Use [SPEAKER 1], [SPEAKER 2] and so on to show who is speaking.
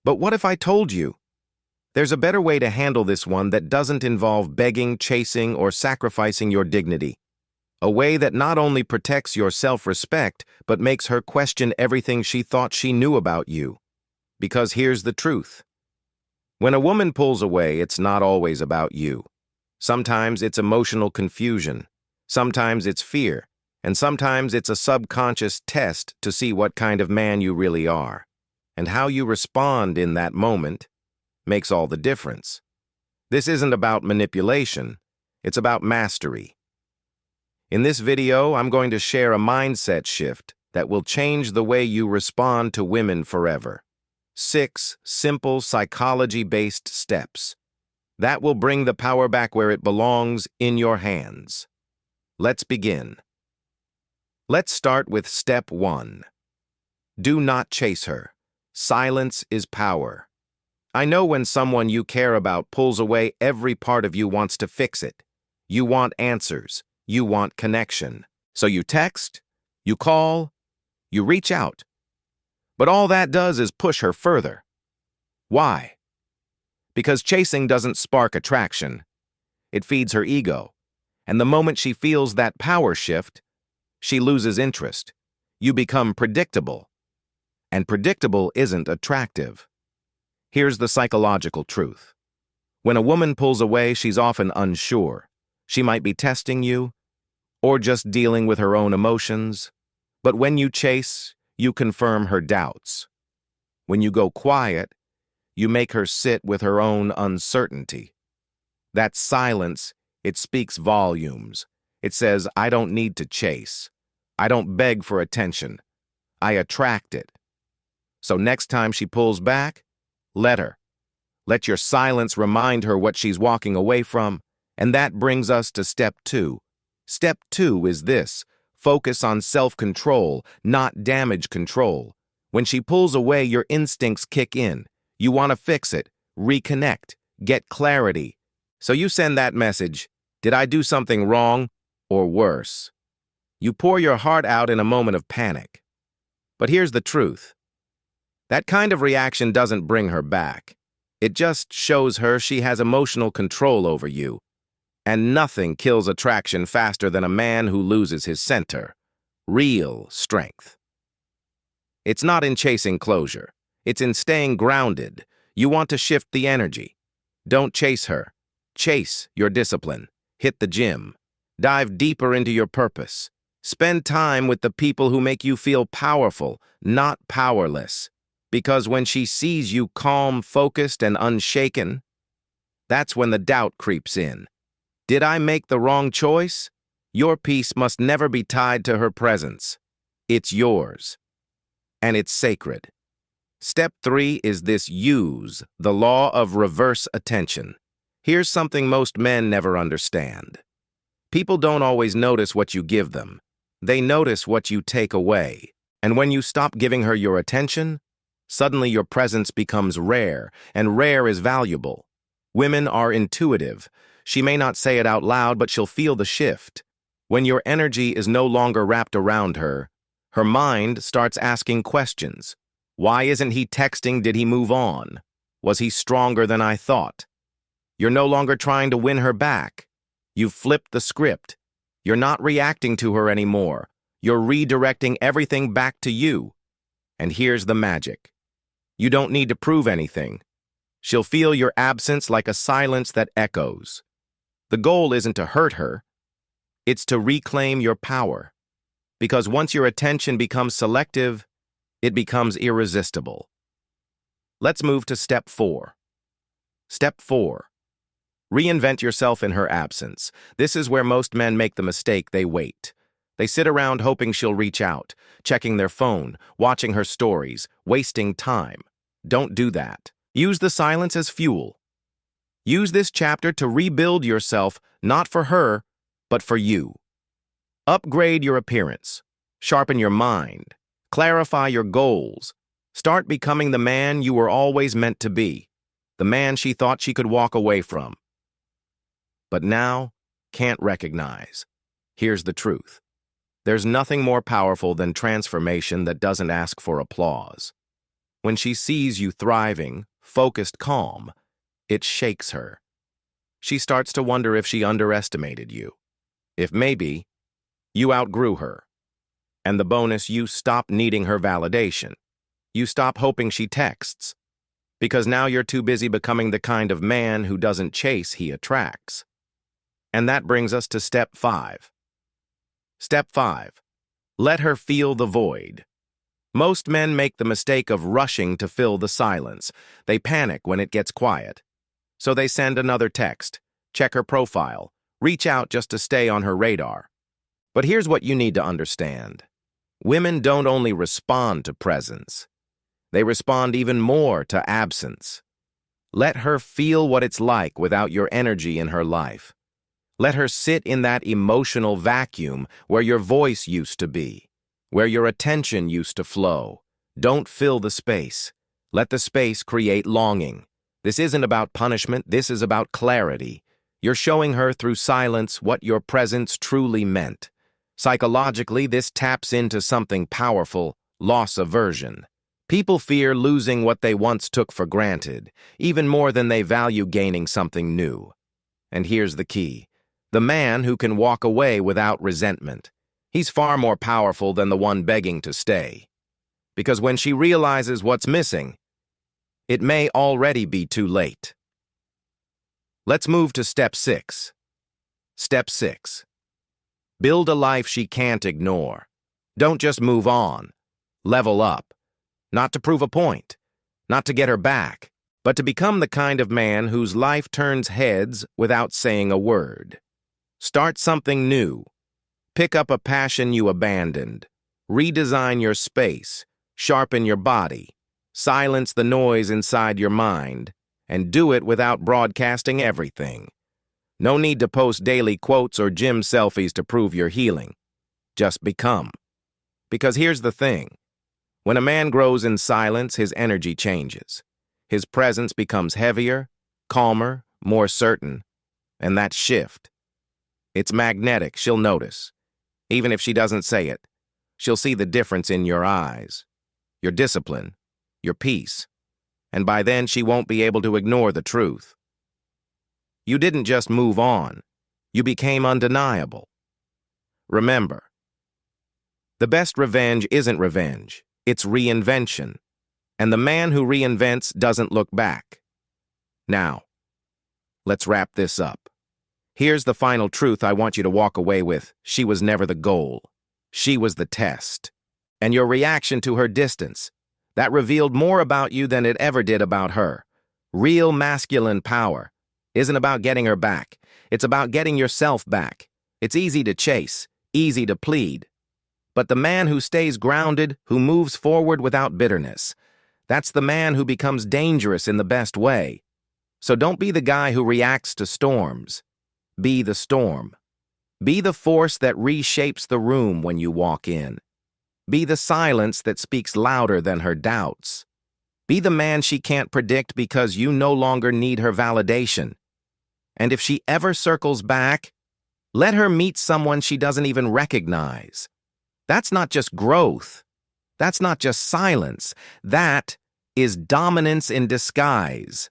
[SPEAKER 1] But what if I told you? There's a better way to handle this one that doesn't involve begging, chasing, or sacrificing your dignity. A way that not only protects your self-respect, but makes her question everything she thought she knew about you. Because here's the truth. When a woman pulls away, it's not always about you. Sometimes it's emotional confusion. Sometimes it's fear. And sometimes it's a subconscious test to see what kind of man you really are. And how you respond in that moment makes all the difference. This isn't about manipulation. It's about mastery. In this video, I'm going to share a mindset shift that will change the way you respond to women forever. 6 simple psychology-based steps that will bring the power back where it belongs, in your hands. Let's begin. Let's start with step 1. Do not chase her. Silence is power. I know when someone you care about pulls away, every part of you wants to fix it. You want answers. You want connection. So you text, you call, you reach out. But all that does is push her further. Why? Because chasing doesn't spark attraction. It feeds her ego. And the moment she feels that power shift, she loses interest. You become predictable. And predictable isn't attractive. Here's the psychological truth. When a woman pulls away, she's often unsure. She might be testing you, or just dealing with her own emotions. But when you chase, you confirm her doubts. When you go quiet, you make her sit with her own uncertainty. That silence, it speaks volumes. It says, I don't need to chase. I don't beg for attention. I attract it. So next time she pulls back, let her. Let your silence remind her what she's walking away from. And that brings us to step 2. Step 2 is this: focus on self-control, not damage control. When she pulls away, your instincts kick in. You want to fix it, reconnect, get clarity. So you send that message, did I do something wrong? Or worse. You pour your heart out in a moment of panic. But here's the truth. That kind of reaction doesn't bring her back. It just shows her she has emotional control over you. And nothing kills attraction faster than a man who loses his center. Real strength. It's not in chasing closure. It's in staying grounded. You want to shift the energy. Don't chase her. Chase your discipline. Hit the gym. Dive deeper into your purpose. Spend time with the people who make you feel powerful, not powerless. Because when she sees you calm, focused, and unshaken, that's when the doubt creeps in. Did I make the wrong choice? Your peace must never be tied to her presence. It's yours. And it's sacred. Step 3 is this: use the law of reverse attention. Here's something most men never understand. People don't always notice what you give them. They notice what you take away. And when you stop giving her your attention, suddenly your presence becomes rare, and rare is valuable. Women are intuitive. She may not say it out loud, but she'll feel the shift. When your energy is no longer wrapped around her, her mind starts asking questions. Why isn't he texting? Did he move on? Was he stronger than I thought? You're no longer trying to win her back. You've flipped the script. You're not reacting to her anymore. You're redirecting everything back to you. And here's the magic. You don't need to prove anything. She'll feel your absence like a silence that echoes. The goal isn't to hurt her. It's to reclaim your power. Because once your attention becomes selective, it becomes irresistible. Let's move to step 4. Step 4. Reinvent yourself in her absence. This is where most men make the mistake. They wait. They sit around hoping she'll reach out, checking their phone, watching her stories, wasting time. Don't do that. Use the silence as fuel. Use this chapter to rebuild yourself, not for her, but for you. Upgrade your appearance. Sharpen your mind. Clarify your goals. Start becoming the man you were always meant to be, the man she thought she could walk away from. But now, can't recognize. Here's the truth. There's nothing more powerful than transformation that doesn't ask for applause. When she sees you thriving, focused, calm, it shakes her. She starts to wonder if she underestimated you. If maybe you outgrew her. And the bonus, you stop needing her validation. You stop hoping she texts. Because now you're too busy becoming the kind of man who doesn't chase, he attracts. And that brings us to step 5. Step 5. Let her feel the void. Most men make the mistake of rushing to fill the silence. They panic when it gets quiet. So they send another text, check her profile, reach out just to stay on her radar. But here's what you need to understand. Women don't only respond to presence. They respond even more to absence. Let her feel what it's like without your energy in her life. Let her sit in that emotional vacuum where your voice used to be, where your attention used to flow. Don't fill the space. Let the space create longing. This isn't about punishment, this is about clarity. You're showing her through silence what your presence truly meant. Psychologically, this taps into something powerful: loss aversion. People fear losing what they once took for granted, even more than they value gaining something new. And here's the key: the man who can walk away without resentment. He's far more powerful than the one begging to stay. Because when she realizes what's missing, it may already be too late. Let's move to step 6. Step 6. Build a life she can't ignore. Don't just move on. Level up. Not to prove a point, not to get her back, but to become the kind of man whose life turns heads without saying a word. Start something new. Pick up a passion you abandoned. Redesign your space. Sharpen your body. Silence the noise inside your mind. And do it without broadcasting everything. No need to post daily quotes or gym selfies to prove you're healing. Just become. Because here's the thing. When a man grows in silence, his energy changes. His presence becomes heavier, calmer, more certain. And that shift, it's magnetic, she'll notice. Even if she doesn't say it, she'll see the difference in your eyes, your discipline, your peace. And by then, she won't be able to ignore the truth. You didn't just move on. You became undeniable. Remember, the best revenge isn't revenge. It's reinvention. And the man who reinvents doesn't look back. Now, let's wrap this up. Here's the final truth I want you to walk away with. She was never the goal. She was the test. And your reaction to her distance, that revealed more about you than it ever did about her. Real masculine power isn't about getting her back. It's about getting yourself back. It's easy to chase, easy to plead. But the man who stays grounded, who moves forward without bitterness, that's the man who becomes dangerous in the best way. So don't be the guy who reacts to storms. Be the storm. Be the force that reshapes the room when you walk in. Be the silence that speaks louder than her doubts. Be the man she can't predict because you no longer need her validation. And if she ever circles back, let her meet someone she doesn't even recognize. That's not just growth. That's not just silence. That is dominance in disguise.